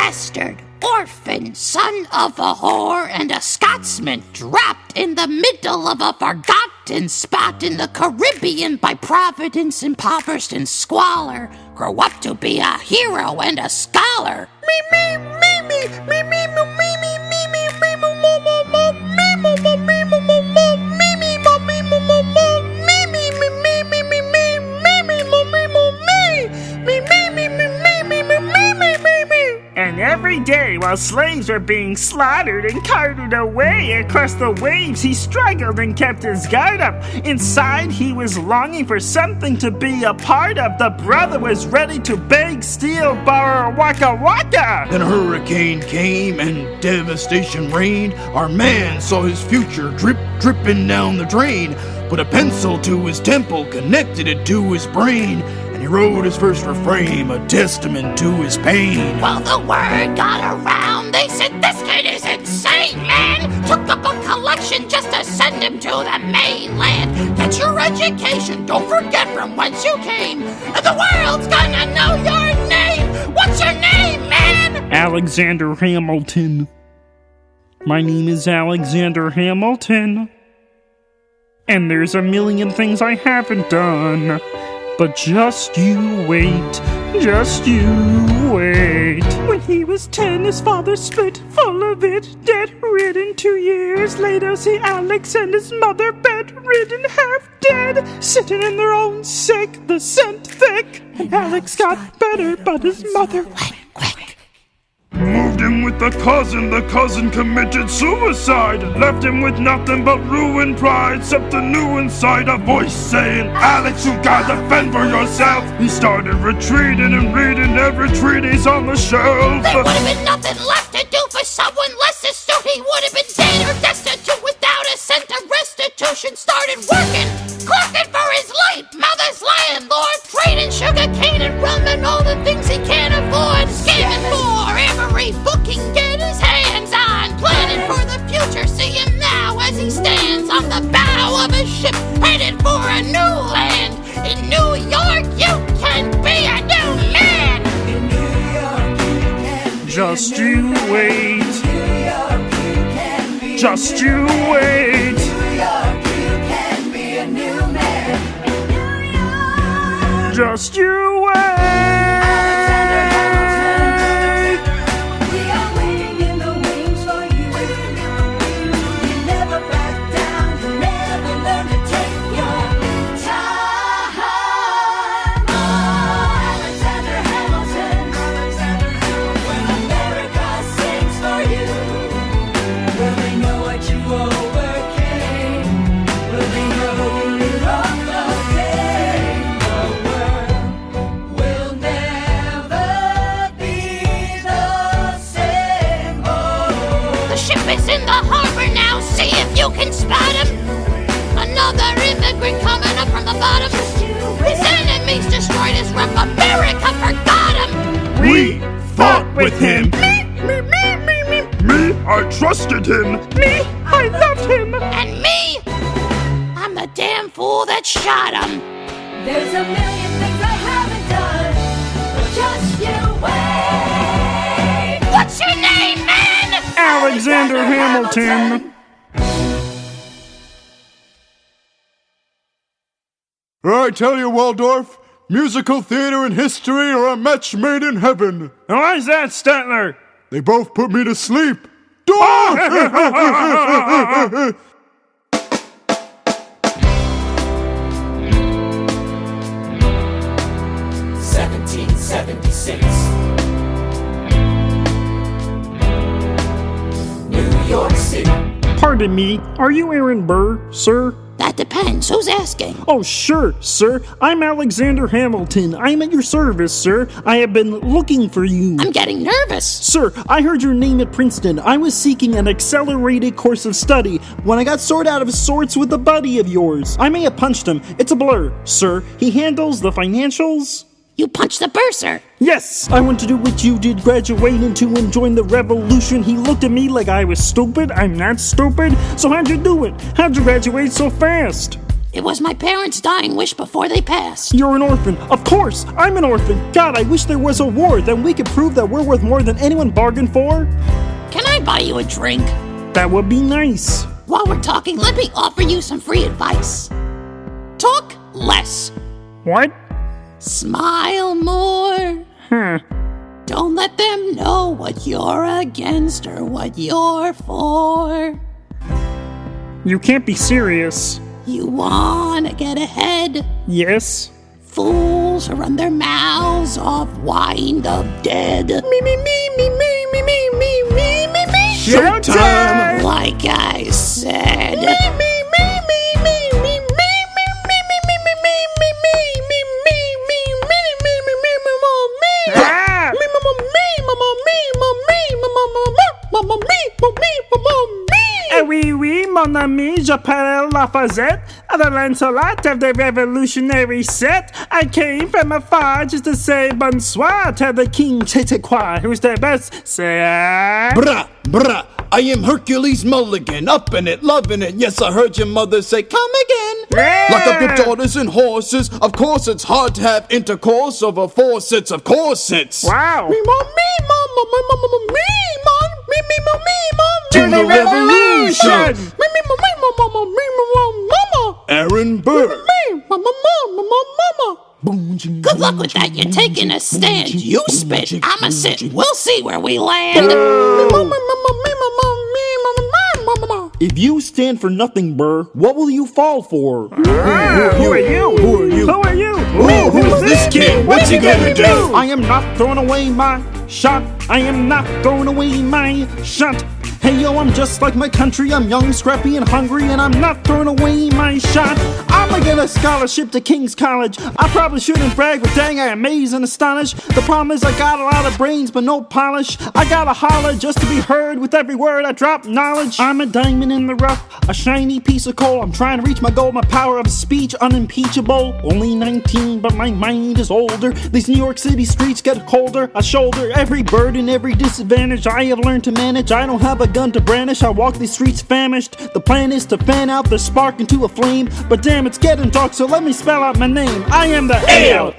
bastard, orphan, son of a whore, and a Scotsman trapped in the middle of a forgotten spot in the Caribbean by providence, impoverished and squalor, grow up to be a hero and a scholar. And every day while slaves were being slaughtered and carted away across the waves, he struggled and kept his guard up. Inside, he was longing for something to be a part of. The brother was ready to beg, steal, borrow, waka waka. Then a hurricane came and devastation reigned. Our man saw his future dripping down the drain. Put a pencil to his temple, connected it to his brain. And he wrote his first refrain, a testament to his pain. Well, the word got around. They said, this kid is insane, man. Took up a collection just to send him to the mainland. Get your education, don't forget from whence you came. And the world's gonna know your name. What's your name, man? Alexander Hamilton. My name is Alexander Hamilton. And there's a million things I haven't done. But just you wait, just you wait. When he was 10, his father split, full of it, dead-ridden. 2 years later, see Alex and his mother bedridden, half dead, sitting in their own sick, the scent thick. And Alex got better, but his mother went quick. Moved him with the cousin committed suicide. Left him with nothing but ruined pride. Something new inside, a voice saying, Alex, you gotta fend for yourself. He started retreating and reading every treatise on the shelf. There would have been nothing left to do for someone less astute. He would have been dead or destitute without a cent of restitution. Started working, clerking for his late mother's landlord, trading sugar cane and rum and all the things he can't afford. Scamming for every book he can get his hands on, planning for the future. See him now as he stands on the bow of a ship, headed for a new land. In New York, you can be a new man. In New York, you can be just you wait. New York, you can be just you wait. New York, you can be a new man. New York. Just you wait. You can spot him. Another immigrant coming up from the bottom. His enemies destroyed his rep. America forgot him. We fought with him. Me, I trusted him. Me, I loved him. And me, I'm the damn fool that shot him. There's a million things I haven't done, but just you wait. What's your name, man? Alexander Hamilton. I tell you, Waldorf, musical theater and history are a match made in heaven. Why is that, Statler? They both put me to sleep. 1776. New York City. Pardon me, are you Aaron Burr, sir? That depends. Who's asking? Oh, sure, sir. I'm Alexander Hamilton. I'm at your service, sir. I have been looking for you. I'm getting nervous. Sir, I heard your name at Princeton. I was seeking an accelerated course of study when I got sort out of sorts with a buddy of yours. I may have punched him. It's a blur, sir. He handles the financials. You punched the bursar. Yes, I want to do what you did, graduate into and join the revolution. He looked at me like I was stupid. I'm not stupid. So how'd you do it? How'd you graduate so fast? It was my parents' dying wish before they passed. You're an orphan. Of course, I'm an orphan. God, I wish there was a war. Then we could prove that we're worth more than anyone bargained for. Can I buy you a drink? That would be nice. While we're talking, let me offer you some free advice. Talk less. What? Smile more. Huh. Don't let them know what you're against or what you're for. You can't be serious. You wanna get ahead? Yes? Fools who run their mouths off wind up dead. Me, me, me, me, me, me, me, me, me, me, me. Showtime! Like I said. Oui, mon ami, j'appelle LaFozette, the Lancelot of the Revolutionary set. I came from afar just to say bonsoir to the king, who's the best, say Bruh, I am Hercules Mulligan, up in it, loving it. Yes, I heard your mother say, come again. Yeah. Lock up your daughters and horses. Of course, it's hard to have intercourse over 4 sets of corsets. Wow. To the revolution! Aaron Burr. Good luck with that, you're taking a stand. You spit, I'ma sit, we'll see where we land. If you stand for nothing, Burr, what will you fall for? Who are you? Who are you? Who are you? Who's this kid? What's he gonna do? I am not throwing away my shot. I am not throwing away my shot. Hey yo, I'm just like my country. I'm young, scrappy, and hungry, and I'm not throwing away my shot. I'ma get a scholarship to King's College. I probably shouldn't brag, but dang, I amaze and astonish. The problem is I got a lot of brains, but no polish. I gotta holler just to be heard. With every word I drop knowledge. I'm a diamond in the rough, a shiny piece of coal. I'm trying to reach my goal, my power of speech unimpeachable. Only 19, but my mind is older. These New York City streets get colder. I shoulder every burden, every disadvantage I have learned to manage. I don't have a gun to brandish, I walk these streets famished. The plan is to fan out the spark into a flame. But damn, it's getting dark, so let me spell out my name. I am the A-L-E-X-A-N-D-E-R.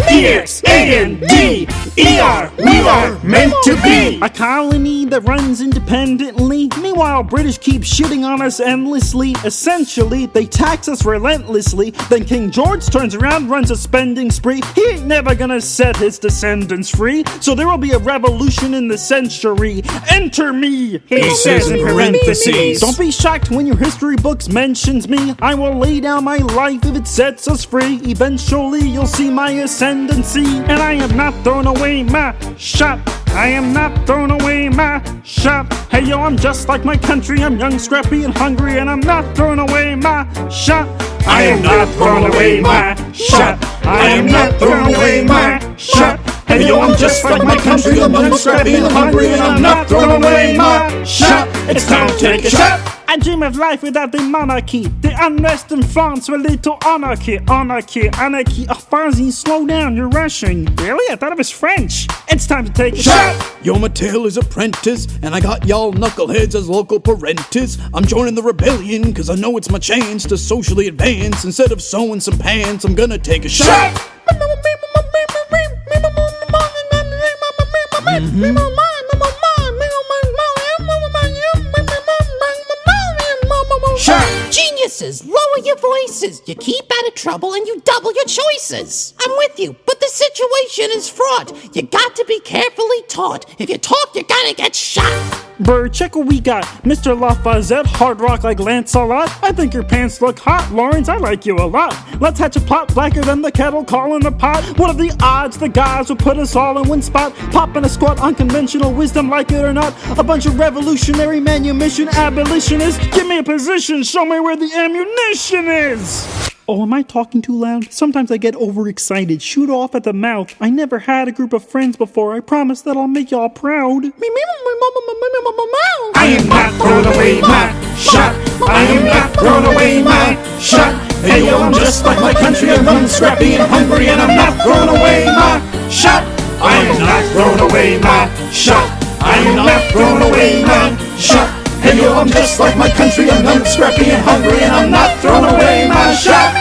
We are meant to be a colony that runs independently. Meanwhile, British keep shitting on us endlessly. Essentially, they tax us relentlessly. Then King George turns around, runs a spending spree. He ain't never gonna set his descendants free. So there will be a revolution in the century. Enter me, he says in parentheses. Don't be shocked when your history books mentions me. I will lay down my life if it sets us free. Eventually you'll see my ascendancy. And I am not throwing away my shot. I am not throwing away my shot. Hey yo, I'm just like my country. I'm young, scrappy, and hungry, and I'm not throwing away my shot. I am not throwing away my shot. I am not throwing away my shot. Hey yo, I'm just like my country. I'm young, scrappy, and hungry, and I'm not throwing away my shot. It's time to take a shot. I dream of life without the monarchy. The unrest in France will lead to anarchy. Anarchy. Oh, Fozzie, slow down, you're rushing. Really? I thought it was French. It's time to take a shot. You're my tailor's apprentice, and I got y'all knuckleheads as local parentis. I'm joining the rebellion, cause I know it's my chance to socially advance. Instead of sewing some pants, I'm gonna take a shot. Geniuses, lower your voices. You keep out of trouble and you double your choices. I'm with you, but the situation is fraught. You got to be carefully taught. If you talk, you're gonna get shot. Burr, check what we got. Mr. LaFozette, hard rock like Lancelot. I think your pants look hot, Lawrence. I like you a lot. Let's hatch a plot blacker than the kettle calling the pot. What are the odds the gods will put us all in one spot? Popping a squat, unconventional wisdom, like it or not. A bunch of revolutionary manumission abolitionists. Give me a position, show me where the ammunition is. Oh, am I talking too loud? Sometimes I get overexcited, shoot off at the mouth. I never had a group of friends before. I promise that I'll make y'all proud. I am not throwing away my shot. I am not throwing away my shot. Hey yo, I'm just like my country. I'm young, scrappy, and hungry, and I'm not throwing away my shot. I am not throwing away my shot. I am not throwing away my shot. Hey yo, I'm just like my country. I'm young, scrappy, and hungry, and I'm not throwing away my shot.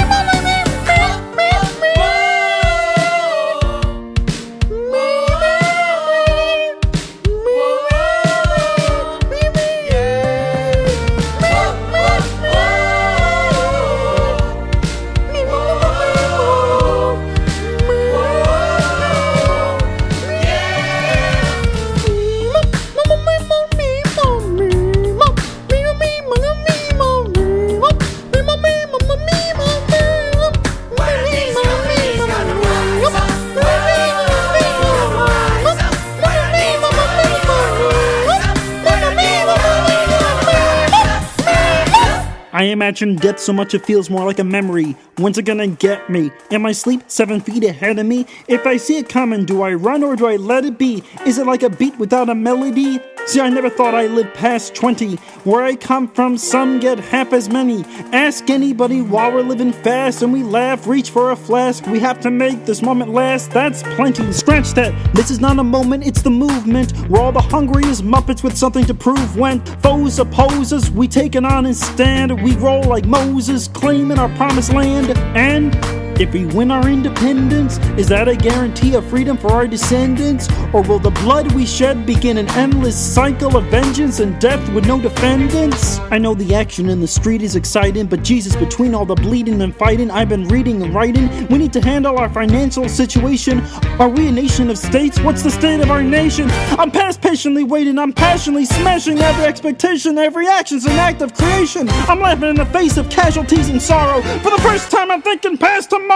imagine death so much it feels more like a memory. When's it gonna get me? Am I asleep 7 feet ahead of me? If I see it coming, do I run or do I let it be? Is it like a beat without a melody? See, I never thought I'd live past 20. Where I come from, some get half as many. Ask anybody while we're living fast, and we laugh, reach for a flask. We have to make this moment last, that's plenty. Scratch that, this is not a moment, it's the movement. We're all the hungriest Muppets with something to prove. When foes oppose us, we take it on and stand. We roll like Moses, claiming our promised land. And if we win our independence, is that a guarantee of freedom for our descendants? Or will the blood we shed begin an endless cycle of vengeance and death with no defendants? I know the action in the street is exciting, but Jesus, between all the bleeding and fighting I've been reading and writing, we need to handle our financial situation. Are we a nation of states? What's the state of our nation? I'm past patiently waiting, I'm passionately smashing every expectation. Every action's an act of creation. I'm laughing in the face of casualties and sorrow. For the first time I'm thinking past tomorrow.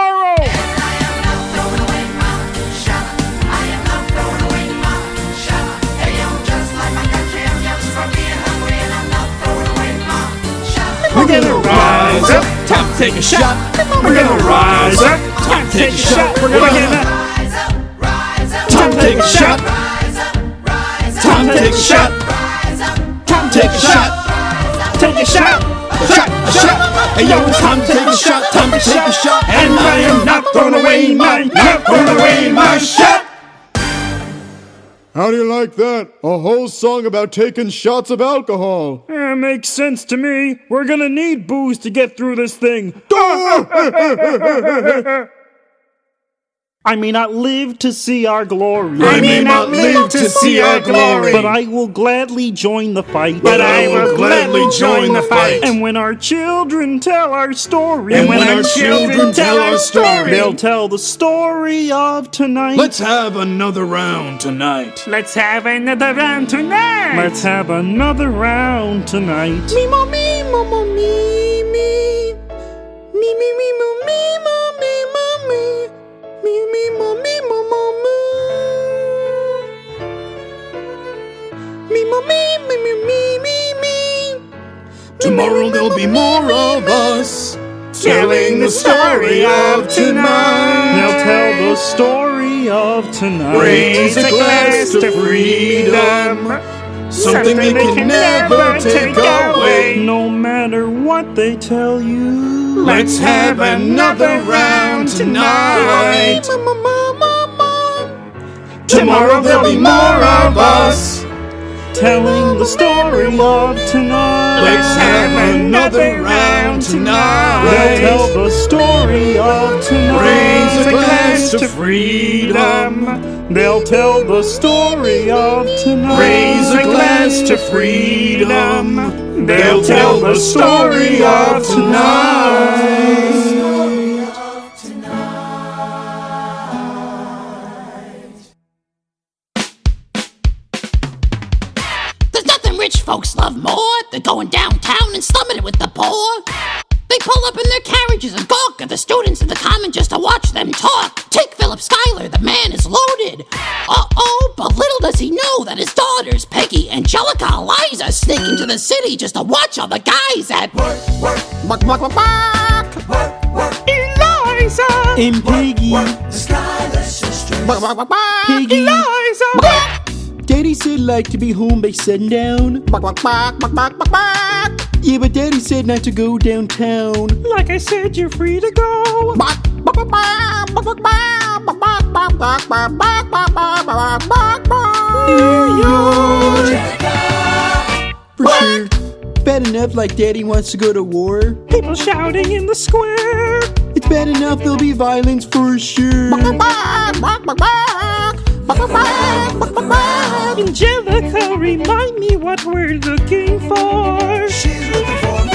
We're gonna rise up, time to take a shot. We're gonna rise up, time to take a shot. We're gonna rise up, time to take a shot. Time to take a shot. Time to take a shot. Take a shot. Shot, shot. Hey yo, it's time to take a shot. Time to take a shot. And I am not throwing away my shot. How do you like that? A whole song about taking shots of alcohol. Makes sense to me. We're gonna need booze to get through this thing. I may not live to see our glory. I may not live to see our glory. But I will gladly join the fight. But I will gladly join the fight. And when our children tell our story. And when our children tell our story. They'll tell the story of tonight. Let's have another round tonight. Let's have another round tonight. Let's have another round tonight. Me, mo, me, mo, mo, me, me. Me, me, me, mo, me, mo, me, mo, me. Me, me, mo, me, mo, mo, mo. Me, mo, me, me, me, me, me, me. Tomorrow there'll be more of us telling the story of tonight. They'll tell the story of tonight. Raise a glass to freedom. Something they can never take away. No matter what they tell you. Let's have another round tonight. Tomorrow there'll be more of us telling the story of tonight. Let's have another round tonight. They'll tell the story of tonight. Raise a glass to freedom. They'll tell the story of tonight. Raise a glass to freedom. They'll tell the story of tonight. There's nothing rich folks love more than going downtown and slumming it with the poor. They pull up in their carriages and gawk at the students in the common just to watch them talk. Take Philip Schuyler, the man is loaded. Uh-oh, but little does he know that his daughters, Peggy, Angelica, Eliza, sneak into the city just to watch all the guys at work. Eliza and Piggy. The Schuyler Sisters. Piggy. Eliza. Daddy said like to be home by sundown. Yeah, but Daddy said not to go downtown. Like I said, you're free to go. New York. For sure. Bad enough like Daddy wants to go to war. People shouting in the square. It's bad enough there'll be violence for sure. Angelica, remind me what we're looking for. She's looking for me.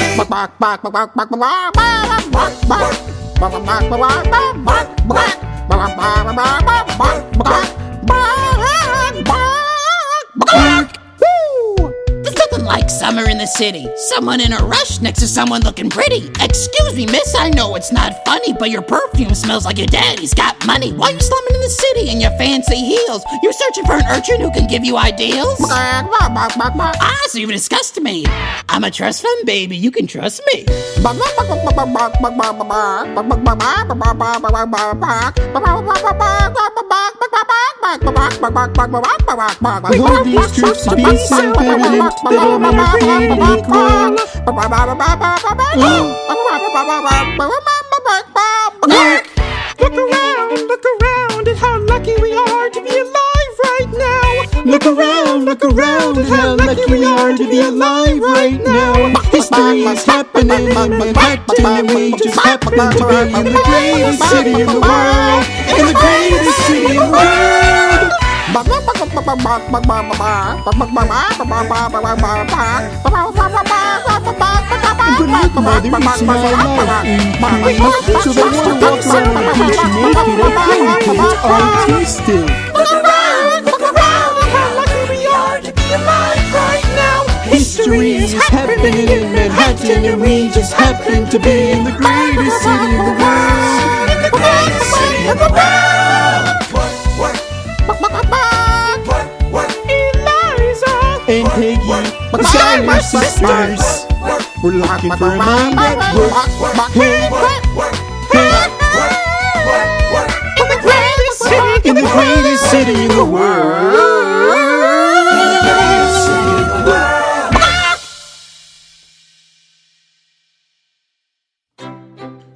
There's nothing like summer in the city. Someone in a rush next to someone looking pretty. Excuse me, miss, I know it's not funny, but your perfume smells like your daddy's got money. Why you slumming in the city in your fancy heels? You're searching for an urchin who can give you ideals? So you've disgusted me. I'm a trust fund baby, you can trust me. We hold these truths to be self-evident that all men are created equal. Look around at how lucky we are to be alive right now. Look around at how lucky we are to be alive right now. History is happening in Manhattan, and we just happen to be in the greatest city in the world. In the greatest city in the world. Beneath mother, it's my life increase. So they wanna walk around and teach naked and play kids artistic. Look around, how lucky we are to be alive right now. History is happening in Manhattan, and we just happen to be in the greatest city in the world. In the greatest city in the world. Eliza And Peggy, the Schuyler Sisters. We're looking for a mind that works. In the greatest city in the world.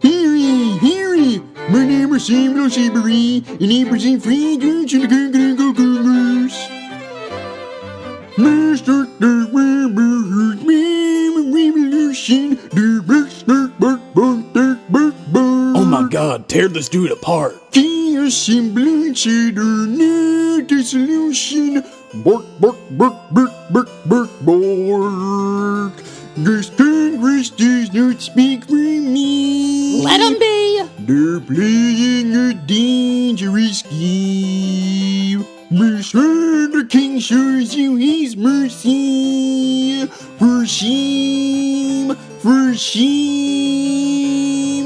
Hear ye, my name is Seabury, and I present free goods in the Congressional Congress. Mr. The Revolution, oh my god, tear this dude apart. The assemblage of the new dissolution. Bark, bark, bark, bark, bark, bark, bark. This Congress does not speak for me. Let 'em be. They're playing a dangerous game. Mr. The King shows you his mercy. For shame, for shame.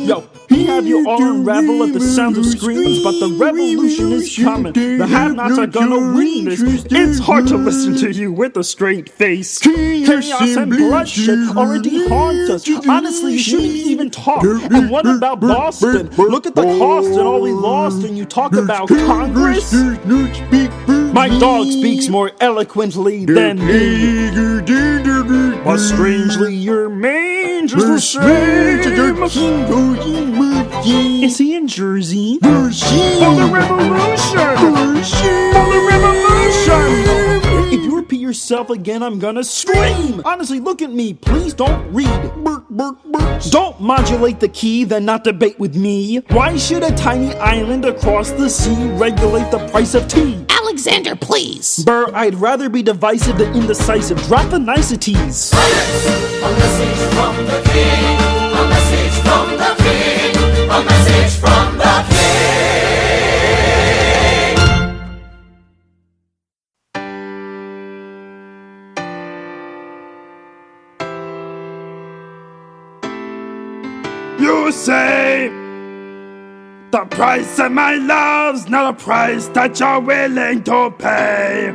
Yo, we have you all unravel at the sound of screams, but the revolution is coming. The have-nots are gonna win this. It's hard to listen to you with a straight face. Chaos and bloodshed already haunt us. Honestly, you shouldn't even talk. And what about Boston? Look at the cost and all we lost, and you talk about Congress? My dog speaks more eloquently than me. But strangely, your mange is the same. Is he in Jersey? For the revolution! For the revolution! If you repeat yourself again, I'm gonna scream! Honestly, look at me. Please don't read. Don't modulate the key, then not debate with me. Why should a tiny island across the sea regulate the price of tea? Alexander, please. Burr, I'd rather be divisive than indecisive. Drop the niceties. A message from the king. A message from the king. A message from the king. You say the price of my love's not a price that you're willing to pay.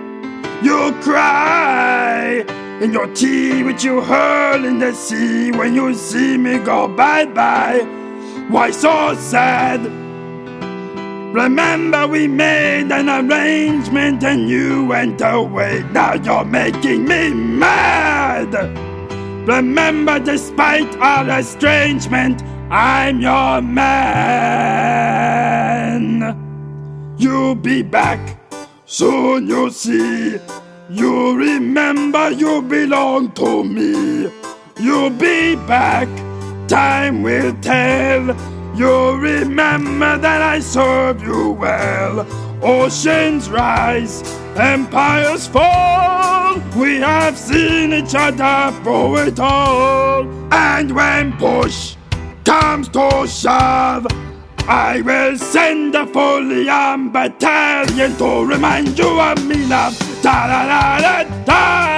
You cry in your tea which you hurl in the sea when you see me go bye-bye. Why so sad? Remember we made an arrangement and you went away. Now you're making me mad. Remember despite our estrangement, I'm your man. You'll be back, soon you'll see. You remember you belong to me. You'll be back, time will tell. You'll remember that I served you well. Oceans rise, empires fall. We have seen each other through it all. And when push comes to shove, I will send a fully armed battalion to remind you of me love. Da da da da da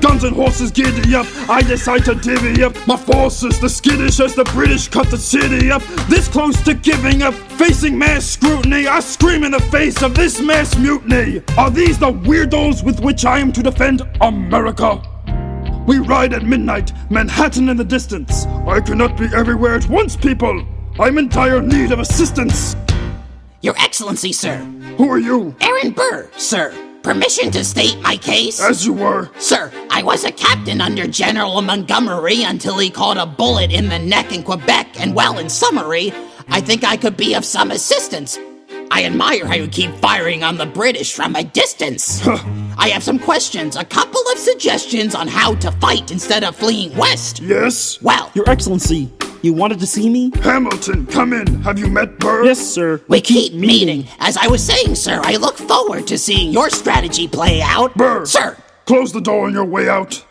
Guns and horses giddy up, I decide to divvy up my forces, the skittish as the British cut the city up. This close to giving up, facing mass scrutiny, I scream in the face of this mass mutiny. Are these the weirdos with which I am to defend America? We ride at midnight, Manhattan in the distance. I cannot be everywhere at once, people. I'm in dire need of assistance. Your Excellency, sir. Who are you? Aaron Burr, sir. Permission to state my case? As you were. Sir, I was a captain under General Montgomery until he caught a bullet in the neck in Quebec, and well, in summary, I think I could be of some assistance. I admire how you keep firing on the British from a distance. I have some questions, a couple of suggestions on how to fight instead of fleeing west. Yes? Well, Your Excellency, you wanted to see me? Hamilton, come in. Have you met Burr? Yes, sir. we keep meeting. As I was saying, sir, I look forward to seeing your strategy play out. Burr! Sir! Close the door on your way out.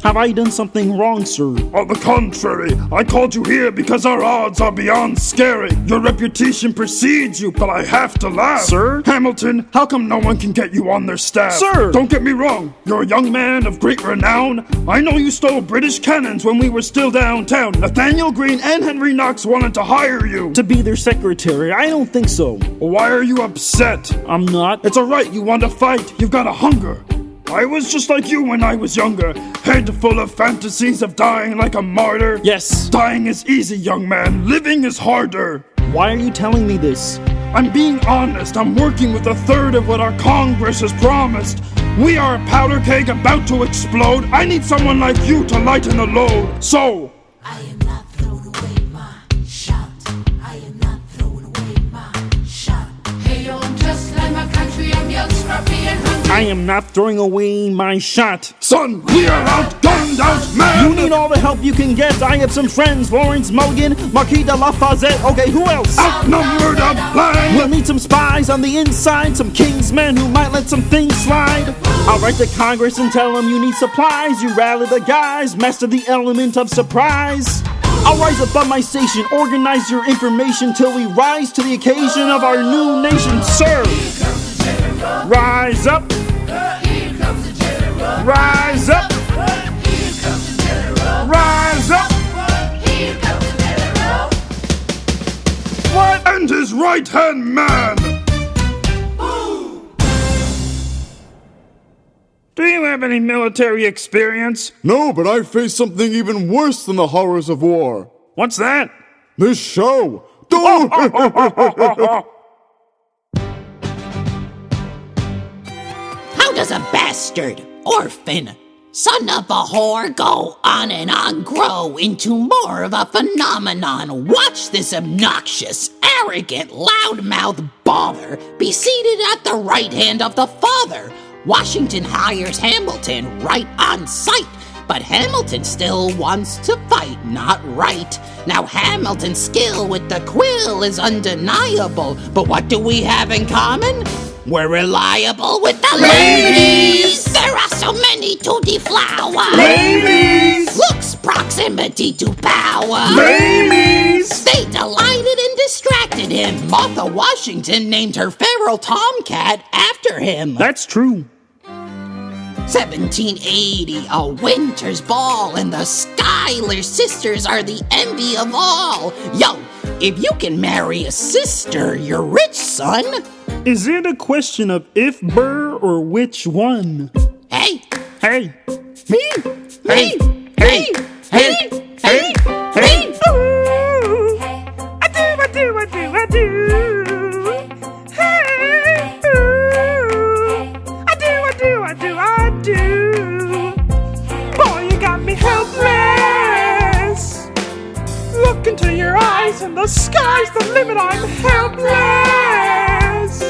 Have I done something wrong, sir? On the contrary, I called you here because our odds are beyond scary. Your reputation precedes you, but I have to laugh. Sir? Hamilton, how come no one can get you on their staff? Sir! Don't get me wrong, you're a young man of great renown. I know you stole British cannons when we were still downtown. Nathaniel Greene and Henry Knox wanted to hire you. To be their secretary? I don't think so. Why are you upset? I'm not. It's alright, you want to fight. You've got a hunger. I was just like you when I was younger, head full of fantasies of dying like a martyr. Yes. Dying is easy, young man. Living is harder. Why are you telling me this? I'm being honest. I'm working with a third of what our Congress has promised. We are a powder keg about to explode. I need someone like you to lighten the load. So, I am not throwing away my shot. I am not throwing away my shot. Hey, yo, I'm just like my country. I'm young, scruffy, and hungry. I am not throwing away my shot. son, we are outgunned, outmanned. You need all the help you can get. I have some friends. Lawrence, Mulligan, Marquis de LaFozette. Okay, who else? Outnumbered, outflanked. We'll need some spies on the inside, some king's men who might let some things slide. I'll write to Congress and tell them you need supplies. You rally the guys, master the element of surprise. I'll rise up on my station, organize your information till we rise to the occasion of our new nation, sir. Rise up. Rise up. Rise up. What? And his right-hand man. Do you have any military experience? No, but I faced something even worse than the horrors of war. What's that? This show. How does a bastard, orphan, son of a whore go on and on grow into more of a phenomenon? Watch this obnoxious, arrogant, loudmouth baller be seated at the right hand of the father. Washington hires Hamilton right on sight, but Hamilton still wants to fight, not right. Now Hamilton's skill with the quill is undeniable, but what do we have in common? We're reliable with the ladies! There are so many to deflower! Ladies! Looks, proximity to power! Ladies! They delighted and distracted him. Martha Washington named her feral tomcat after him. That's true. 1780, a winter's ball, and the Schuyler Sisters are the envy of all. Yo, if you can marry a sister, you're rich, son. Is it a question of if Burr or which one? Hey, Hey. me, hey, hey, hey, hey, hey. Ooh. I do. Hey. Ooh. I do. Boy, you got me helpless. Look into your eyes and the sky's the limit. I'm helpless.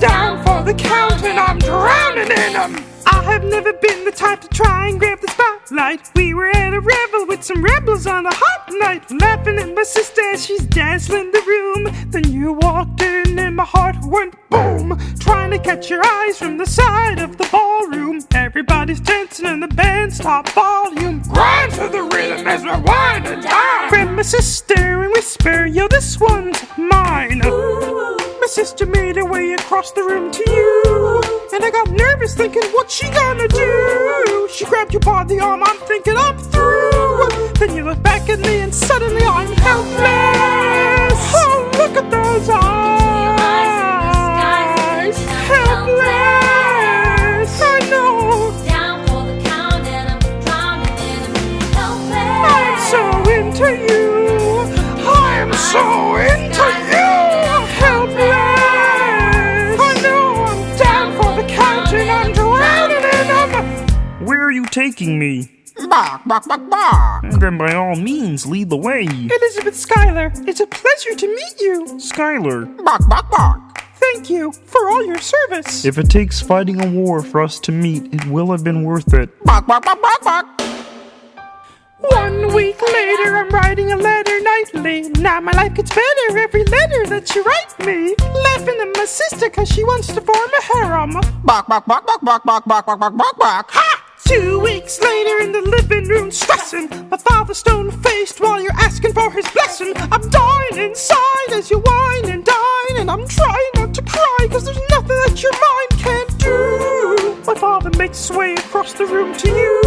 Down for the count and I'm drowning in them. I have never been the type to try and grab the spotlight. We were at a revel with some rebels on a hot night, laughing at my sister as she's dazzling the room. Then you walked in and my heart went boom, trying to catch your eyes from the side of the ballroom. Everybody's dancing and the band's top volume. Grind to the rhythm as we wind and dine. Grab my sister and whisper, yo, this one's mine. My sister made her way across the room to you. and I got nervous thinking, what's she gonna do? She grabbed you by the arm, I'm thinking I'm through. Then you look back at me and suddenly I'm helpless. Oh, look at those eyes. Helpless. I know. Down for the count and I'm drowning in a helpless. I'm so into you. I'm so into you. Helpless. I know I'm down for the count and I'm drowning in them. Where are you taking me? Bark, bark, bark, bark. And then by all means, lead the way. Elizabeth Schuyler, it's a pleasure to meet you. Schuyler. Bark, bark, bark. Thank you for all your service. If it takes fighting a war for us to meet, it will have been worth it. Bark, bark, bark, bark, bark. 1 week later, I'm writing a letter nightly. Now my life gets better every letter that you write me. Laughing at my sister cause she wants to form a harem. Bark, bark, bark, bark, bark, bark, bark, bark, bark, bark, bark. Ha! 2 weeks later in the living room stressing, my father stone-faced while you're asking for his blessing. I'm dying inside as you whine and dine, and I'm trying not to cry cause there's nothing that your mind can't do. My father makes his way across the room to you.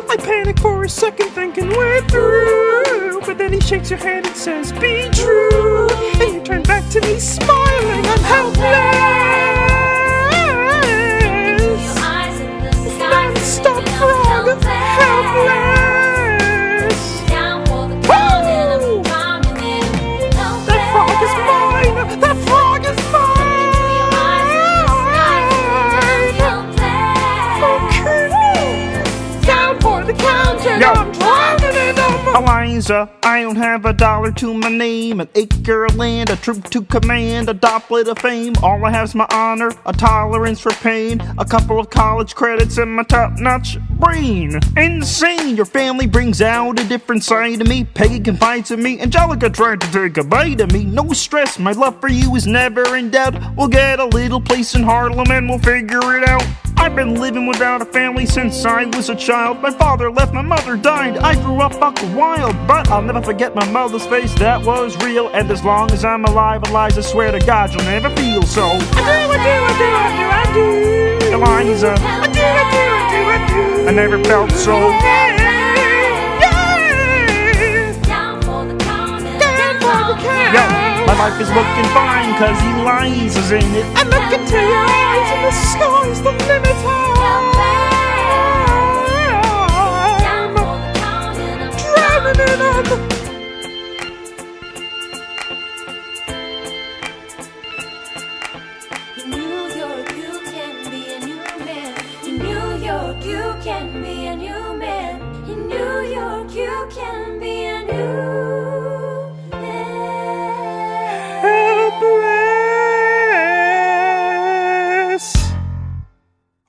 I panic for a second thinking we're through, but then he shakes your hand and says be true, and you turn back to me smiling. I'm helpless. Non-stop frog, helpless. Down for the count and I'm drowning in helpless. That frog is mine. That frog is mine. Helpless. Down for the count and I'm drowning in them. Eliza, I don't have $1 to my name, an acre of land, a troop to command, a doublet of fame. All I have's my honor, a tolerance for pain, a couple of college credits, and my top-notch brain. Insane, your family brings out a different side of me. Peggy confides in me, Angelica tried to take a bite of me. No stress, my love for you is never in doubt. We'll get a little place in Harlem and we'll figure it out. I've been living without a family since I was a child. My father left, my mother died. I grew up buck wild, but I'll never forget my mother's face. That was real, and as long as I'm alive, Eliza, swear to God you'll never feel so. I do. Eliza, I do. I never felt so. Down for the count and Yo, my life is looking fine, cause Eliza's in it. I look into your eyes and the sky's the limit. Down for the count and I'm Drowning in them. In New York, you can be a new man. In New York, you can be a new man. In New York, you can be a new Helpless.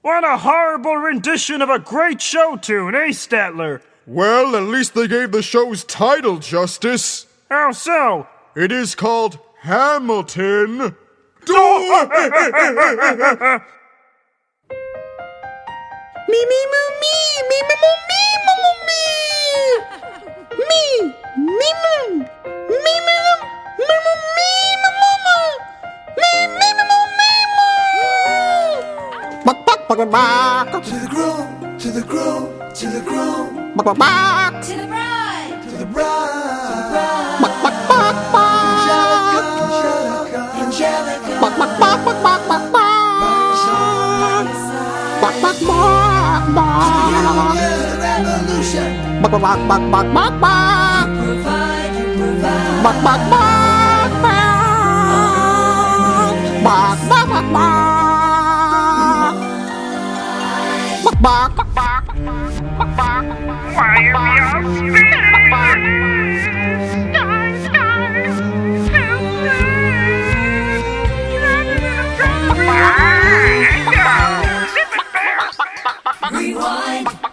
What a horrible rendition of a great show tune, eh, Statler? Well, at least they gave the show's title justice. How so? It is called Hamilton. Me, me, moo, me, me, me, moo, me, moo, moo, me. Me, me, moo, me, me, moo, me, moo, me, moo, moo, moo. Me, me, me, moo, me, moo. Buck, buck, buck, buck. To the groom, to the groom, to the groom, Buck, buck, buck. to the bride. to the bride. Buck, buck, buck, buck. Angelica, Angelica, Buck, buck, buck, buck, buck, buck, buck. Buck, buck, buck, buck. Here's the revolution. Buck, buck, buck, buck, buck, buck, buck. Provide, you provide. Buck, buck, buck, buck. Buck, buck, buck, buck. Buck, buck, buck, buck, buck, buck. Why are we all Rewind. Rewind.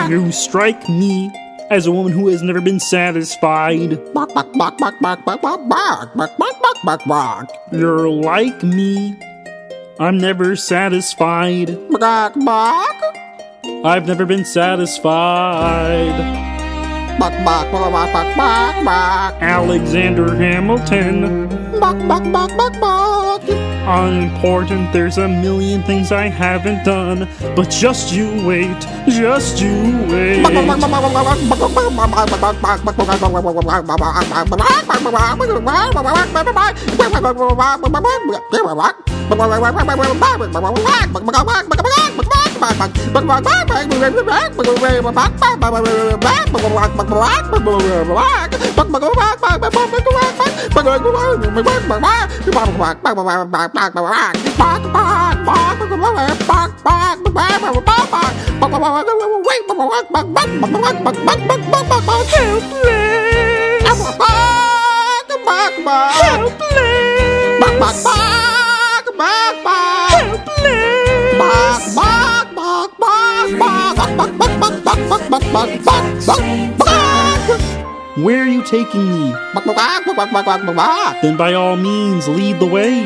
You strike me as a woman who has never been satisfied. You're like me. I'm never satisfied. I've never been satisfied. Alexander Hamilton. Unimportant, there's a million things I haven't done. But just you wait, just you wait. Where are you taking me? Then by all means, lead the way.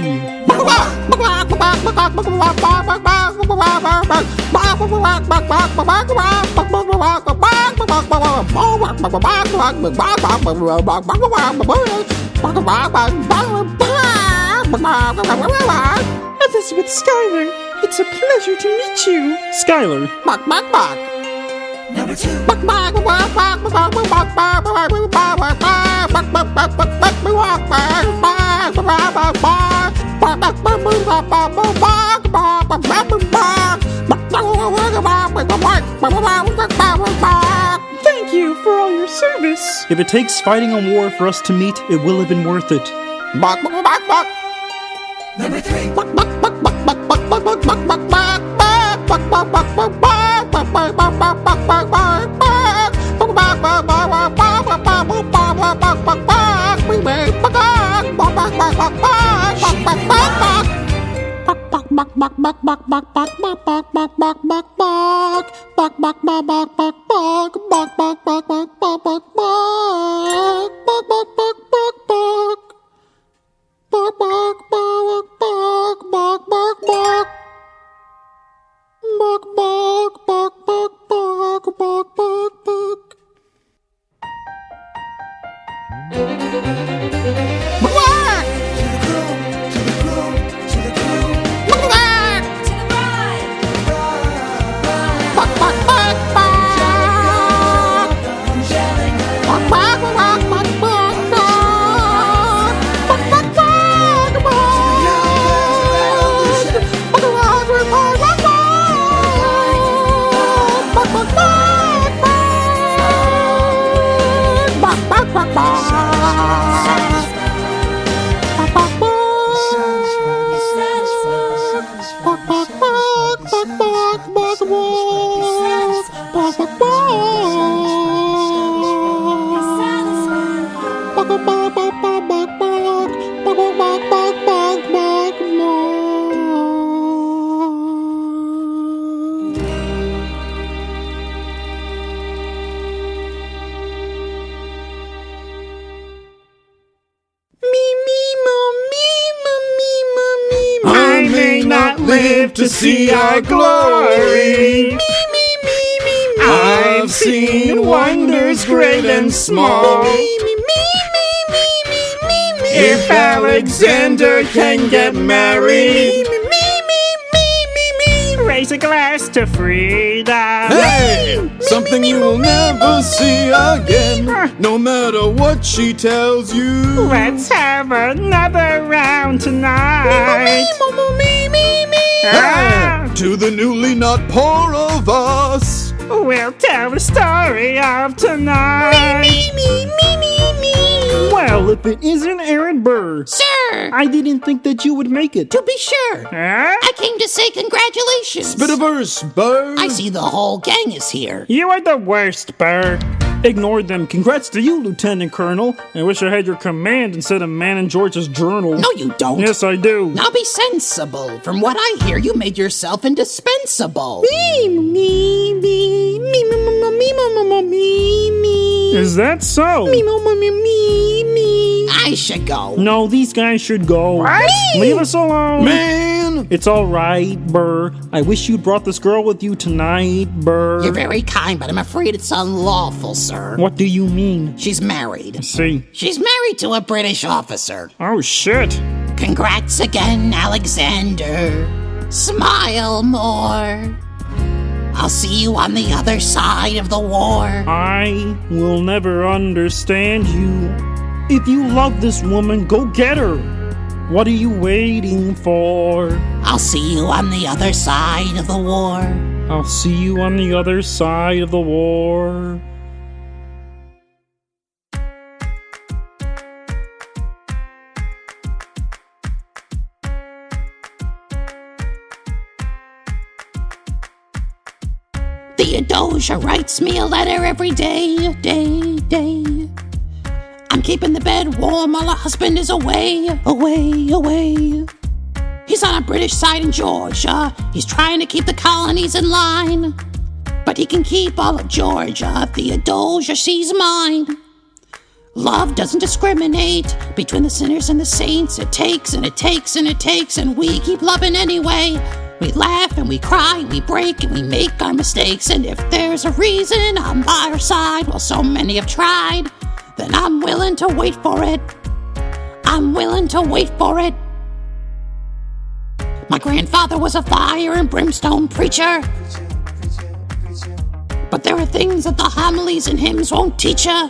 Elizabeth Schuyler, it's a pleasure to meet you. Schuyler. Number 2. Thank you for all your service. If it takes fighting a war for us to meet, it will have been worth it. Number 3. To see our glory. I've seen wonders great and small. If Alexander can get married, Raise a glass to freedom. hey, something you will never see again, no matter what she tells you. Let's have another round tonight. Hey, to the newly not poor of us, We'll tell the story of tonight. Well, if it isn't Aaron Burr. Sir! I didn't think that you would make it. To be sure. Huh? I came to say congratulations. spit a verse, Burr. I see the whole gang is here. You are the worst, Burr. Ignore them. Congrats to you, Lieutenant Colonel. I wish I had your command instead of Man in George's journal. No, you don't. Yes, I do. Now be sensible. From what I hear, you made yourself indispensable. Is that so? I should go. No, these guys should go. What? Leave us alone. Man! It's all right, Burr. I wish you'd brought this girl with you tonight, Burr. You're very kind, but I'm afraid it's unlawful, sir. What do you mean? She's married. See. She's married to a British officer. Oh, shit. Congrats again, Alexander. Smile more. I'll see you on the other side of the war. I will never understand you. If you love this woman, go get her. What are you waiting for? I'll see you on the other side of the war. I'll see you on the other side of the war. Theodosia writes me a letter every day. I'm keeping the bed warm while her husband is away. He's on a British side in Georgia. He's trying to keep the colonies in line. But he can keep all of Georgia. Theodosia, she's mine. Love doesn't discriminate between the sinners and the saints. It takes and it takes and it takes, and we keep loving anyway. We laugh and we cry, we break and we make our mistakes. And if there's a reason I'm by her side, well, so many have tried, then I'm willing to wait for it. I'm willing to wait for it. My grandfather was a fire and brimstone preacher. But there are things that the homilies and hymns won't teach ya.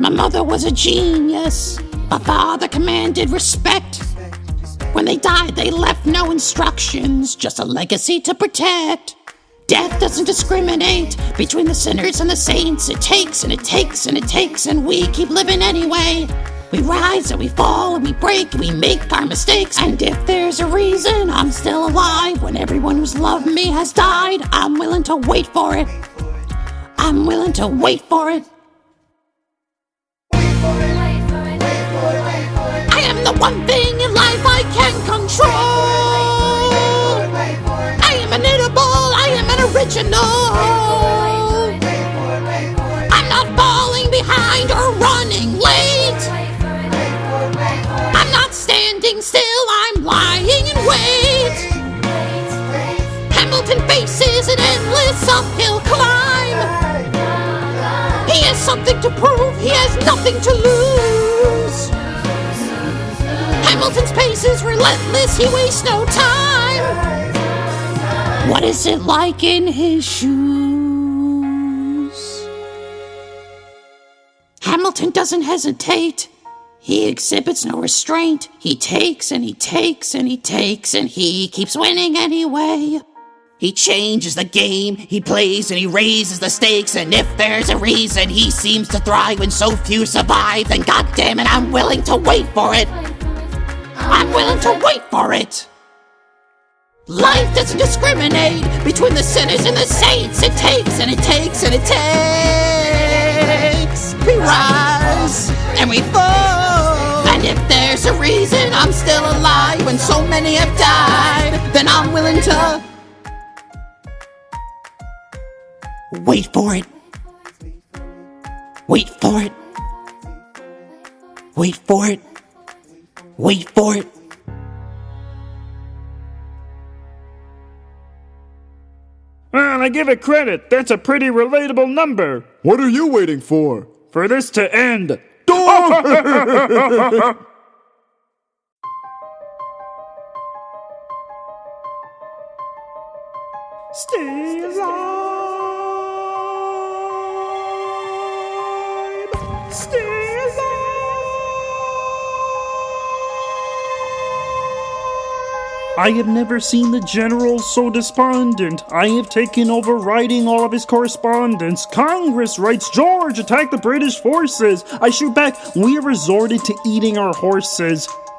My mother was a genius. My father commanded respect. When they died, they left no instructions, just a legacy to protect. Death doesn't discriminate between the sinners and the saints. It takes and it takes and it takes, and we keep living anyway. We rise and we fall and we break and we make our mistakes. And if there's a reason I'm still alive when everyone who's loved me has died, I'm willing to wait for it. I'm willing to wait for it. I am the one thing in life I can control. I am inimitable, I am an original. I'm not falling behind or running late. I'm not standing still, I'm lying in wait. Hamilton faces an endless uphill climb. He has something to prove, he has nothing to lose. Hamilton's pace is relentless, he wastes no time. What is it like in his shoes? Hamilton doesn't hesitate. He exhibits no restraint. He takes and he takes and he takes, and he keeps winning anyway. He changes the game, he plays and he raises the stakes, and if there's a reason he seems to thrive when so few survive, then goddammit, I'm willing to wait for it. I'm willing to wait for it. Life doesn't discriminate between the sinners and the saints. It takes and it takes and it takes. We rise and we fall. And if there's a reason I'm still alive when so many have died, then I'm willing to wait for it. Wait for it. Wait for it. Wait for it. Well, I give it credit. That's a pretty relatable number. What are you waiting for? For this to end. Stay alive. Stay alive. I have never seen the general so despondent. I have taken over writing all of his correspondence. Congress writes, George, attack the British forces. I shoot back, we have resorted to eating our horses.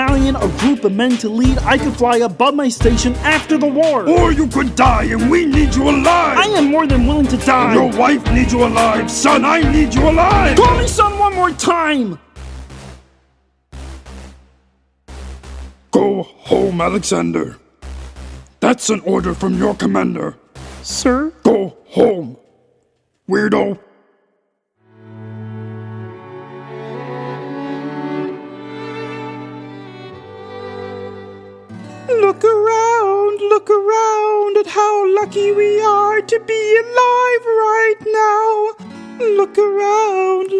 battalion or group of men to lead, I could fly above my station after the war. Or you could die and we need you alive. I am more than willing to die. Your wife needs you alive. Son, I need you alive. Call me son one more time. Go home, Alexander. That's an order from your commander. Sir? Go home, weirdo. Look around at how lucky we are to be alive right now. Look around.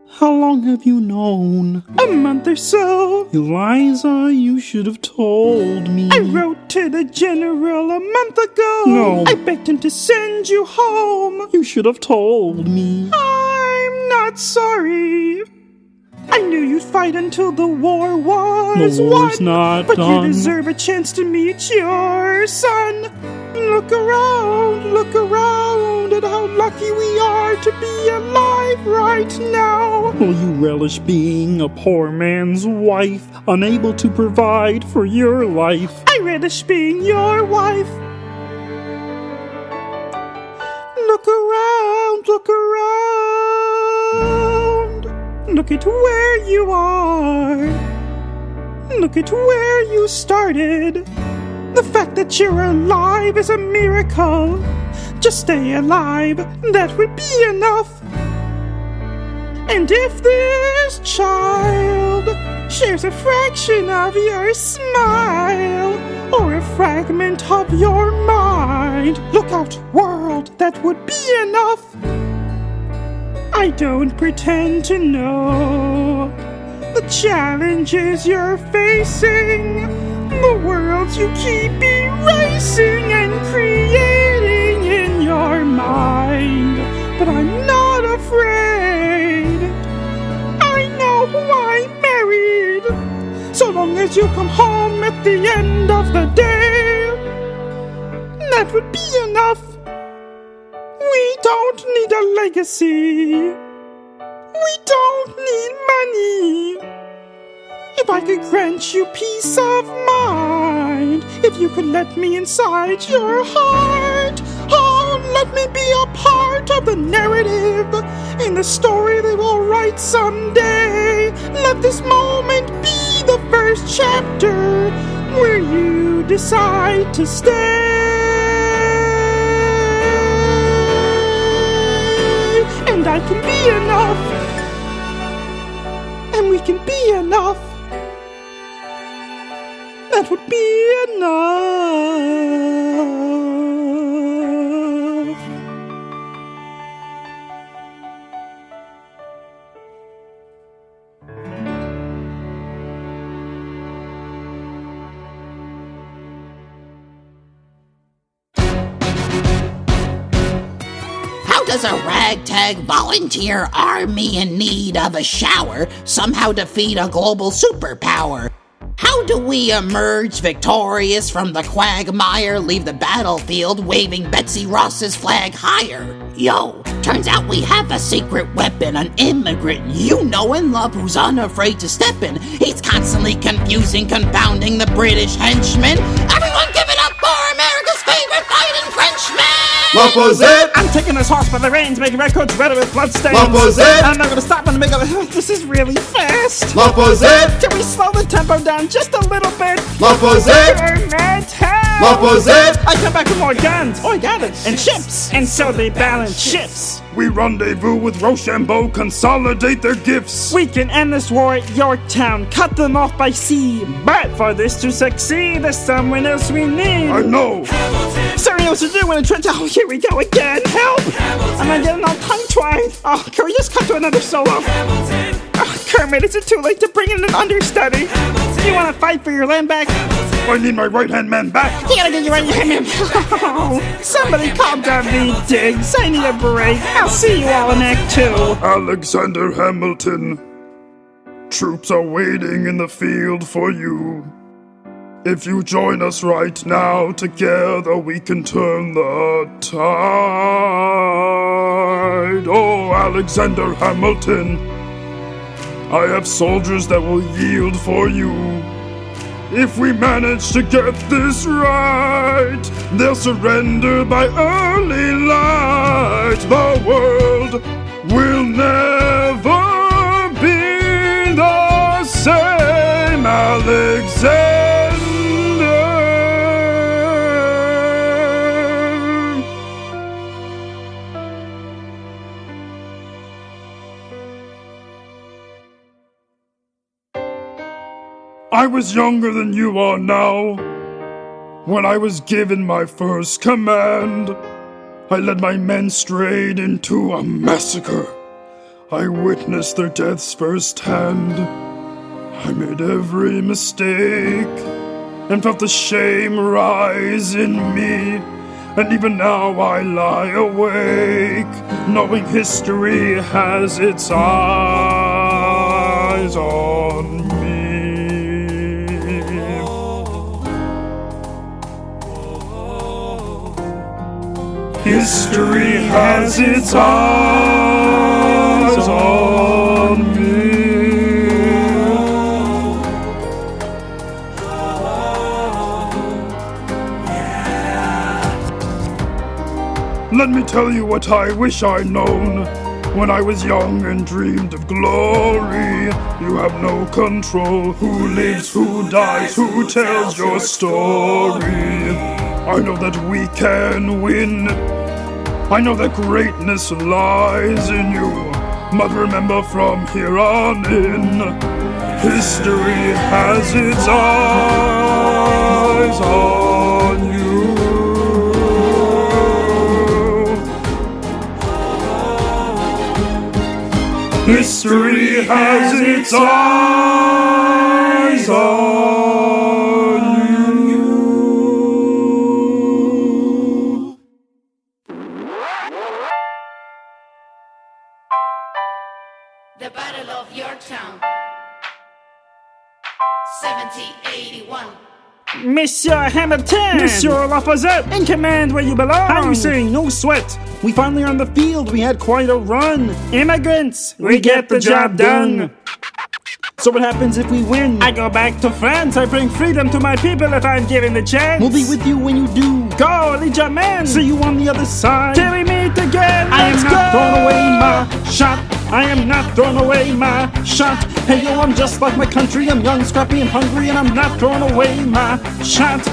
How long have you known? A month or so. Eliza, you should have told me. I wrote to the general a month ago. No. I begged him to send you home. You should have told me. I'm not sorry. I knew you'd fight until the war was The war's won. not but done. you deserve a chance to meet your son. Look around at how lucky we are to be alive right now. Will you relish being a poor man's wife, unable to provide for your life? I relish being your wife. Look around. Look at where you are. Look at where you started. The fact that you're alive is a miracle. Just stay alive, that would be enough. And if this child shares a fraction of your smile, or a fragment of your mind, look out, world, that would be enough. I don't pretend to know the challenges you're facing, the worlds you keep erasing and creating in your mind. But I'm not afraid. I know who I married. So long as you come home at the end of the day, that would be enough. We don't need a legacy. We don't need money. If I could grant you peace of mind, if you could let me inside your heart, oh, let me be a part of the narrative in the story they will write someday. Let this moment be the first chapter where you decide to stay. And I can be enough. And we can be enough. That would be enough. How does a ragtag volunteer army in need of a shower somehow defeat a global superpower? How do we emerge victorious from the quagmire, leave the battlefield waving Betsy Ross's flag higher? Yo, turns out we have a secret weapon, an immigrant you know and love who's unafraid to step in. He's constantly confusing, confounding the British henchmen. Everyone give it up for America's favorite fighting Frenchman! LaFozette! I'm taking this horse by the reins, making records red with bloodstains. LaFozette! I'm not gonna stop when I make a... This is really fast. LaFozette! Can we slow the tempo down just a little bit? LaFozette! Kermit, help! LaFozette! I come back with more guns. Oh, I got it. And ships. And so they balance shifts. We rendezvous with Rochambeau, consolidate their gifts. We can end this war at Yorktown, cut them off by sea. But for this to succeed, there's someone else we need. I know. Sorry, what to do when it turns out. Oh, here we go again. Help! I'm not getting all tongue-twined. Oh, can we just cut to another solo? Oh, Kermit, is it too late to bring in an understudy? Do you want to fight for your land back? I need my right-hand man back. You gotta get your right-hand man. Oh, somebody call David Diggs. I need a break. I'll see you all in Act 2. Alexander Hamilton. Troops are waiting in the field for you. If you join us right now, together we can turn the tide. Oh, Alexander Hamilton, I have soldiers that will yield for you. If we manage to get this right, they'll surrender by early light. The world will never be the same, Alexander. I was younger than you are now. When I was given my first command, I led my men straight into a massacre. I witnessed their deaths firsthand. I made every mistake and felt the shame rise in me. And even now I lie awake, knowing history has its eyes on me. History has its eyes on me. Let me tell you what I wish I'd known when I was young and dreamed of glory. You have no control. Who lives, who dies, who tells your story? I know that we can win. I know that greatness lies in you. But remember, from here on in, history has its eyes on you. History has its eyes on you. The Battle of Yorktown, 1781. Monsieur Hamilton! Monsieur LaFozette! In command where you belong! How you say? No sweat! We finally are on the field. We had quite a run. Immigrants! We get the job done. So what happens if we win? I go back to France. I bring freedom to my people if I'm given the chance. We'll be with you when you do. Go, lead your men! See you on the other side. Till we meet again! I am not throwing away my shot. I am not throwing away my shot. Hey yo, I'm just like my country. I'm young, scrappy, and hungry, and I'm not throwing away my shot.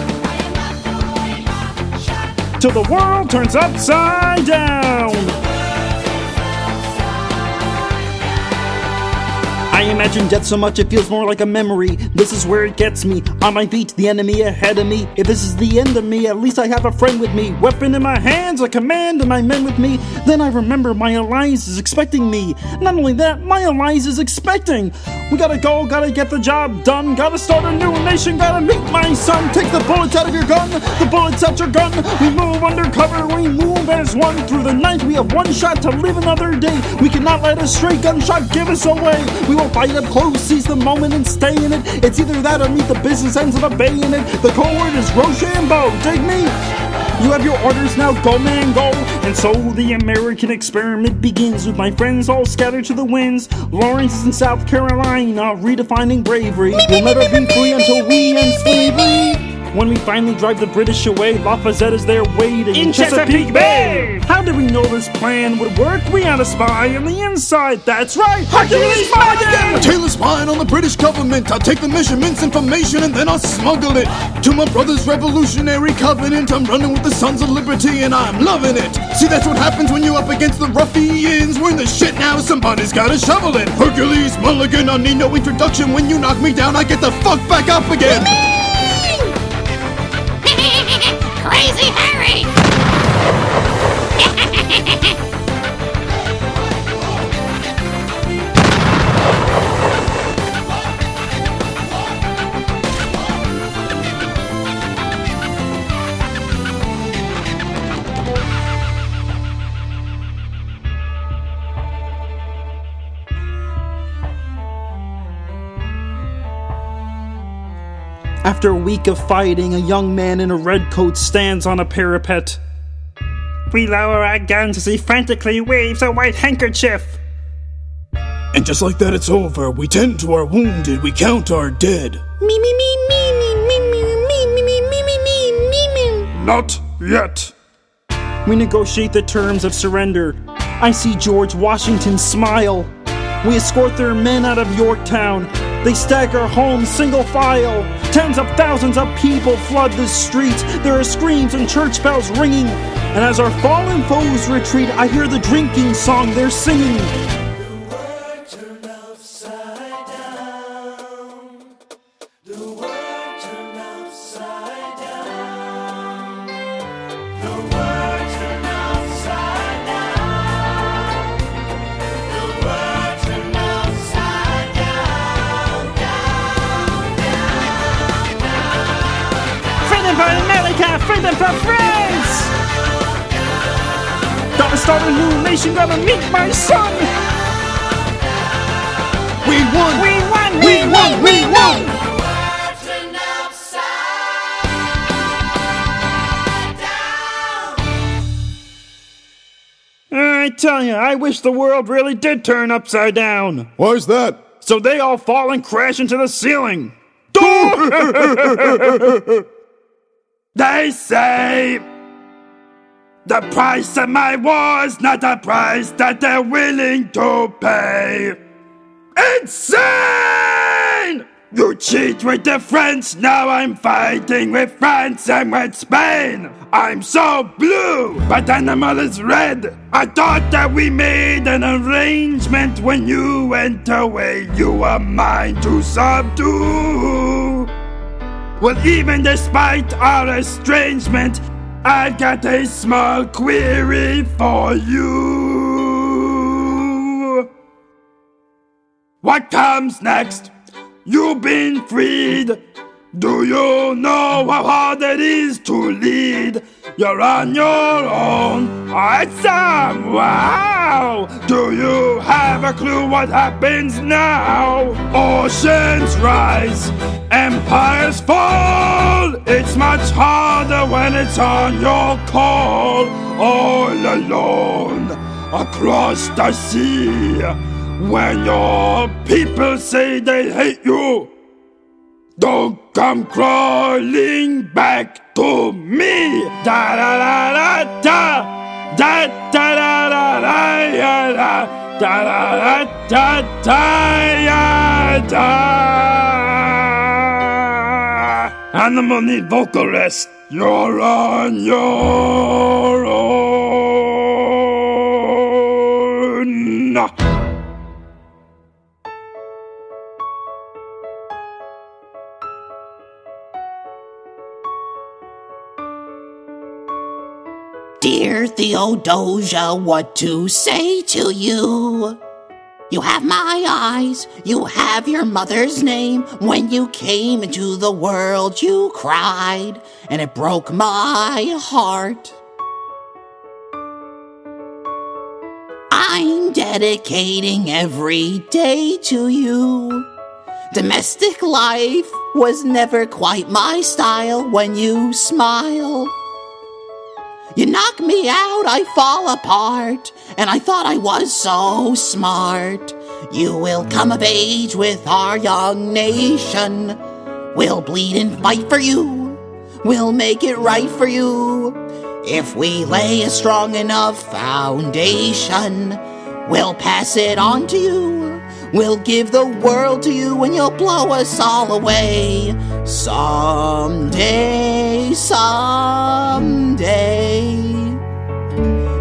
Till the world turns upside down. I imagine death so much it feels more like a memory. This is where it gets me. On my feet, the enemy ahead of me. If this is the end of me, at least I have a friend with me. Weapon in my hands, a command, and my men with me. Then I remember my Eliza is expecting me. Not only that, my Eliza is expecting. We gotta go, gotta get the job done. Gotta start a new nation, gotta meet my son. Take the bullets out of your gun, the bullets out your gun. We move undercover, we move as one. Through the night, we have one shot to live another day. We cannot let a stray gunshot give us away. We will fight up close, seize the moment and stay in it. It's either that or meet the business ends of a bayonet. The code word is Rochambeau, dig me? You have your orders now, go man, go. And so the American experiment begins with my friends all scattered to the winds. Lawrence is in South Carolina, redefining bravery. We'll never be free until we end slavery. When we finally drive the British away, LaFozette is there waiting in Chesapeake Bay. How did we know this plan would work? We had a spy on the inside, that's right, Hercules Mulligan! A tailor spying on the British government. I'll take the measurements, information, and then I'll smuggle it to my brother's revolutionary covenant. I'm running with the Sons of Liberty and I'm loving it. See, that's what happens when you're up against the ruffians. We're in the shit now, somebody's gotta shovel it. Hercules Mulligan, I need no introduction. When you knock me down, I get the fuck back up again. Crazy Harry! After a week of fighting, a young man in a red coat stands on a parapet. We lower our guns as he frantically waves a white handkerchief. And just like that, it's over. We tend to our wounded, we count our dead. Me, me, me, me, me, me, me, me, me, me, me, me, me, me. Not yet. We negotiate the terms of surrender. I see George Washington smile. We escort their men out of Yorktown. They stagger home single file. Tens of thousands of people flood the streets. There are screams and church bells ringing. And as our fallen foes retreat, I hear the drinking song they're singing. Freedom for France! Gotta start a new nation, gotta meet my son! We won! We won! We won! We won! I tell you, I wish the world really did turn upside down. Why's that? So they all fall and crash into the ceiling. They say the price of my war is not a price that they're willing to pay. Insane! You cheat with the French, now I'm fighting with France and with Spain. I'm so blue, but animal is red. I thought that we made an arrangement when you went away. You were mine to subdue. Well, even despite our estrangement, I've got a small query for you. What comes next? You've been freed. Do you know how hard it is to lead? You're on your own. Awesome! Wow! Do you have a clue what happens now? Oceans rise, empires fall. It's much harder when it's on your call. All alone across the sea. When your people say they hate you, don't come crawling back to me. Da da da da da da da da da da da da da da da. Animal need vocal rest. You're on your own. Dear Theodosia, what to say to you? You have my eyes, you have your mother's name. When you came into the world, you cried, and it broke my heart. I'm dedicating every day to you. Domestic life was never quite my style. When you smile, you knock me out, I fall apart, and I thought I was so smart. You will come of age with our young nation. We'll bleed and fight for you. We'll make it right for you. If we lay a strong enough foundation, we'll pass it on to you. We'll give the world to you, and you'll blow us all away. Someday, someday.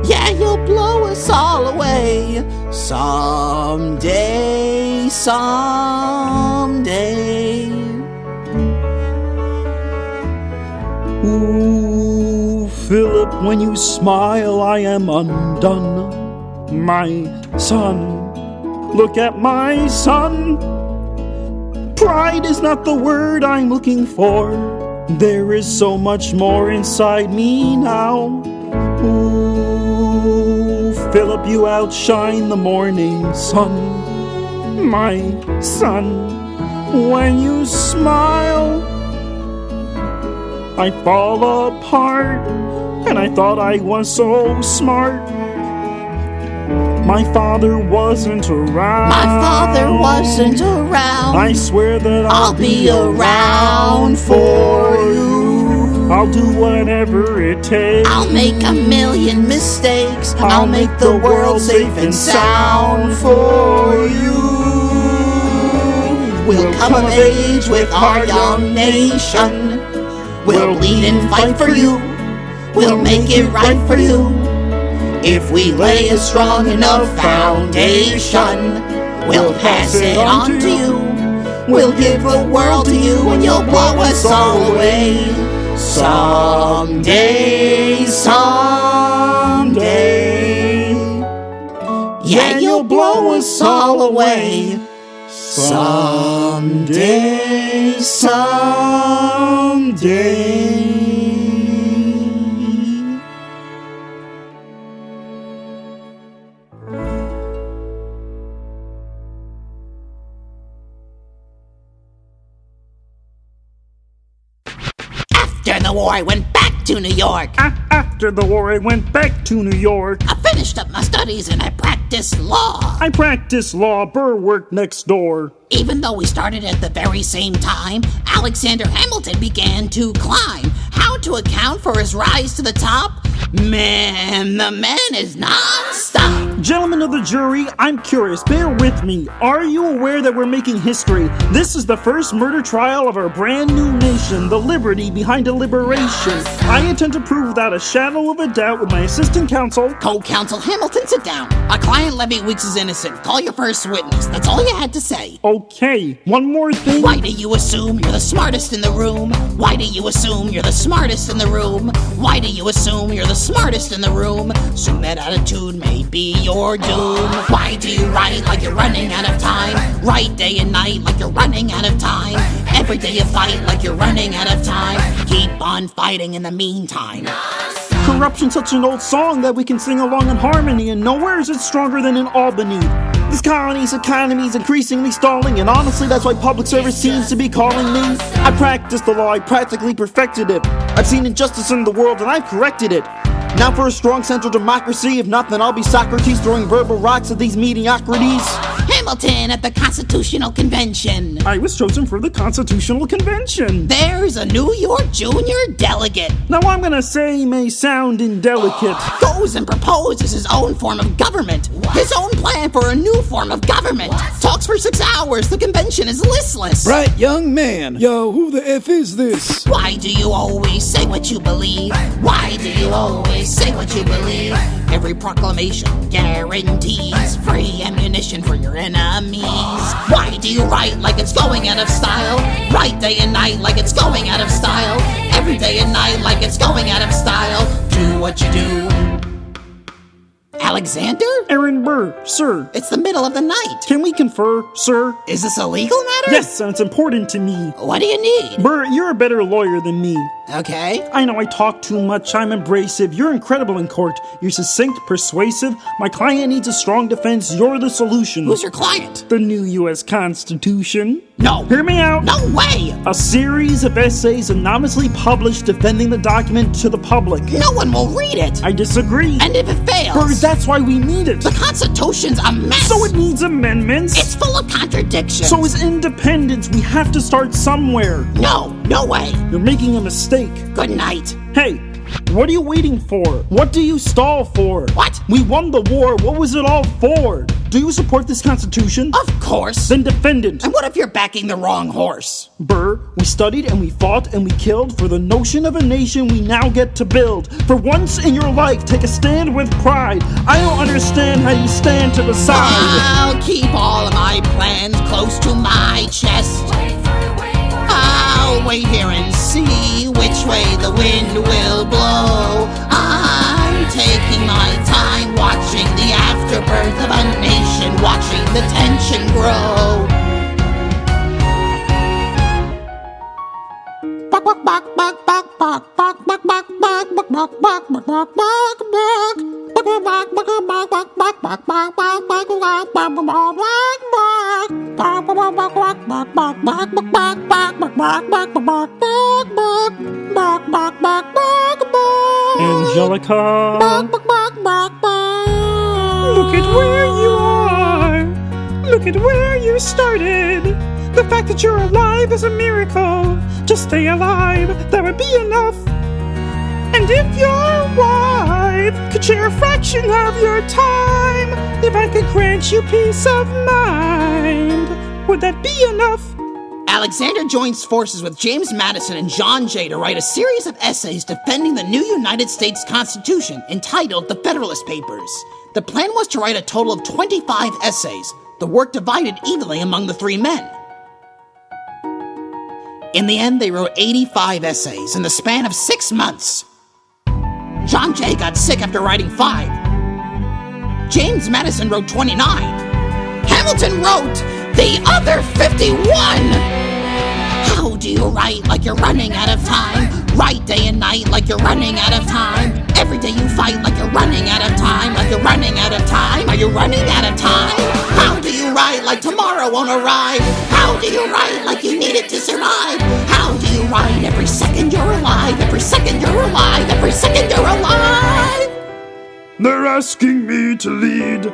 Yeah, you'll blow us all away. Someday, someday. Ooh, Philip, when you smile, I am undone. My son. Look at my son. Pride is not the word I'm looking for. There is so much more inside me now. Ooh, Philip, you outshine the morning sun. My son, when you smile, I fall apart, and I thought I was so smart. My father wasn't around. My father wasn't around. I swear that I'll be around for you. I'll do whatever it takes. I'll make a million mistakes, and I'll make the world safe and sound for you. We'll come of age with our young nation. We'll bleed and fight for you. We'll make it right for you. If we lay a strong enough foundation, we'll pass it on to you. We'll give the world to you, and you'll blow us all away. Someday, someday. Yeah, you'll blow us all away. Someday, someday. After the war, I went back to New York. After the war, I went back to New York. I finished up my studies and I practiced law. I practiced law. Burr worked next door. Even though we started at the very same time, Alexander Hamilton began to climb. How to account for his rise to the top? Man, the man is non-stop. Gentlemen of the jury, I'm curious. Bear with me. Are you aware that we're making history? This is the first murder trial of our brand new nation, the liberty behind deliberation. I intend to prove without a shadow of a doubt with my assistant counsel. Co-counsel Hamilton, sit down. Our client Levy Weeks is innocent. Call your first witness. That's all you had to say. Okay, one more thing. Why do you assume you're the smartest in the room? Why do you assume you're the smartest in the room? Why do you assume you're the smartest in the room? Soon that attitude may be your doom. Why do you write like you're running out of time? Write day and night like you're running out of time. Every day you fight like you're running out of time. Keep on fighting in the meantime. Corruption's such an old song that we can sing along in harmony, and nowhere is it stronger than in Albany. This colony's economy's increasingly stalling, and honestly that's why public service seems to be calling me. I practiced the law, I practically perfected it. I've seen injustice in the world and I've corrected it. Now for a strong central democracy, if not then I'll be Socrates throwing verbal rocks at these mediocrities. Hamilton at the Constitutional Convention. I was chosen for the Constitutional Convention. There's a New York junior delegate. Now I'm gonna say may sound indelicate. Goes and proposes his own form of government. His own plan for a new form of government. Talks for 6 hours. The convention is listless. Bright young man. Yo, who the F is this? Why do you always say what you believe? Why do you always say what you believe? Every proclamation guarantees free ammunition for your enemies. Why do you write like it's going out of style? Write day and night like it's going out of style. Every day and night like it's going out of style. Do what you do. Alexander? Aaron Burr, sir. It's the middle of the night. Can we confer, sir? Is this a legal matter? Yes, and it's important to me. What do you need? Burr, you're a better lawyer than me. Okay. I know I talk too much, I'm abrasive. You're incredible in court. You're succinct, persuasive. My client needs a strong defense. You're the solution. Who's your client? The new U.S. Constitution. No. Hear me out. No way! A series of essays anonymously published defending the document to the public. No one will read it. I disagree. And if it fails? Burr, that's why we need it. The Constitution's a mess. So it needs amendments. It's full of contradictions. So is independence. We have to start somewhere. No way. You're making a mistake. Good night. Hey, what are you waiting for? What do you stall for? What? We won the war. What was it all for? Do you support this Constitution? Of course. Then defend it. And what if you're backing the wrong horse? Burr, we studied and we fought and we killed for the notion of a nation we now get to build. For once in your life, take a stand with pride. I don't understand how you stand to the side. I'll keep all of my plans close to my chest. I'll wait here and see which way the wind will blow. I'm taking my time watching the afterbirth of a nation, watching the tension grow. Angelica, look at where Look at where you started. The fact that you're alive is a miracle. Just stay alive, that would be enough. And if your wife could share a fraction of your time, if I could grant you peace of mind, would that be enough? Alexander joins forces with James Madison and John Jay to write a series of essays defending the new United States Constitution entitled The Federalist Papers. The plan was to write a total of 25 essays, the work divided evenly among the three men. In the end, they wrote 85 essays in the span of 6 months. John Jay got sick after writing 5. James Madison wrote 29. Hamilton wrote the other 51! How do you write like you're running out of time? Write day and night like you're running out of time. Every day you fight like you're running out of time. Like you're running out of time. Are you running out of time? How do you write like tomorrow won't arrive? How do you write like you need it to survive? How do you write every second you're alive? Every second you're alive. Every second you're alive. They're asking me to lead.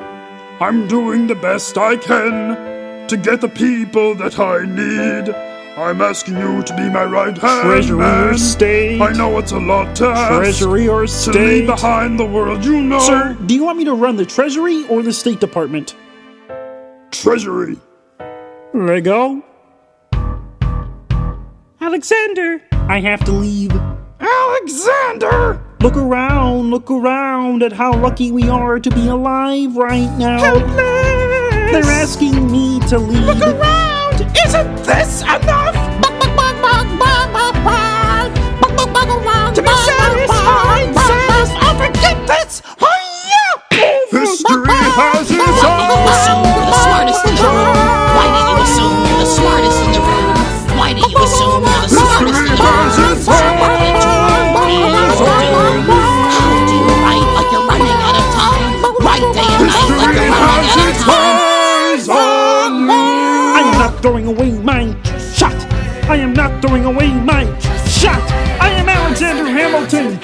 I'm doing the best I can to get the people that I need. I'm asking you to be my right hand Treasury man. or state? I know it's a lot to ask. Treasury or To state? leave behind the world you know. Sir, do you want me to run the Treasury or the State Department? Treasury. Lego? Alexander! I have to leave. Alexander! Look around at how lucky we are to be alive right now. Helpless! They're asking me to leave. Look around! Isn't this enough? To be satisfied, says, I'll forget this! History has its Why do you assume you're the smartest in the room? Why do you assume you're the smartest in the room? Why do you assume you're the smartest in the room? How do you write like you're running out of time? Write day and night like you're running out of time. I am not throwing away my shot. I am not throwing away my shot. I am Alexander Hamilton.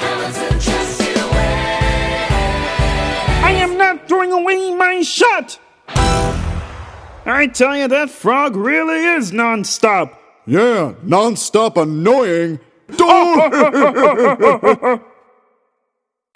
I am not throwing away my shot. I tell you, that frog really is non-stop. Yeah, non-stop annoying.